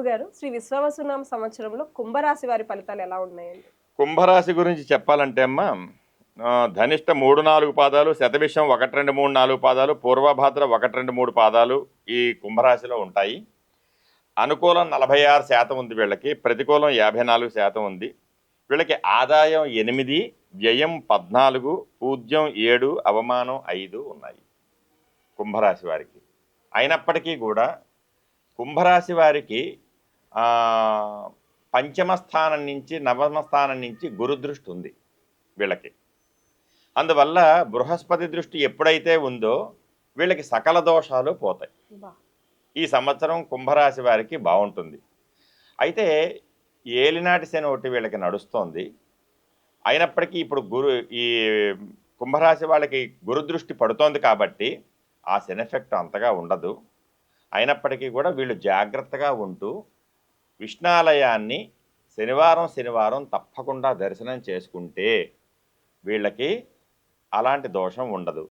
గురువుగారు శ్రీ విశ్వావసునామ సంవత్సరంలో కుంభరాశి వారి ఫలితాలు ఎలా ఉన్నాయండి? కుంభరాశి గురించి చెప్పాలంటే అమ్మా, ధనిష్ట 3-4 పాదాలు, శతభిషం 1-2-3-4 పాదాలు, పూర్వభాద్ర 1-2-3 పాదాలు ఈ కుంభరాశిలో ఉంటాయి. అనుకూలం 46% ఉంది వీళ్ళకి, ప్రతికూలం 54% ఉంది. వీళ్ళకి ఆదాయం 8, వ్యయం 14, పూజ్యం 7, అవమానం 5 ఉన్నాయి కుంభరాశి వారికి. అయినప్పటికీ కూడా కుంభరాశి వారికి పంచమ స్థానం నుంచి నవమ స్థానం నుంచి గురుదృష్టి ఉంది వీళ్ళకి. అందువల్ల బృహస్పతి దృష్టి ఎప్పుడైతే ఉందో వీళ్ళకి సకల దోషాలు పోతాయి. ఈ సంవత్సరం కుంభరాశి వారికి బాగుంటుంది. అయితే ఏలినాటి శని ఒకటి వీళ్ళకి నడుస్తోంది. అయినప్పటికీ ఇప్పుడు ఈ కుంభరాశి వాళ్ళకి గురుదృష్టి పడుతోంది కాబట్టి ఆ శని ఎఫెక్ట్ అంతగా ఉండదు. అయినప్పటికీ కూడా వీళ్ళు జాగ్రత్తగా ఉంటూ విష్ణాలయాన్ని శనివారం తప్పకుండా దర్శనం చేసుకుంటే వీళ్ళకి అలాంటి దోషం ఉండదు.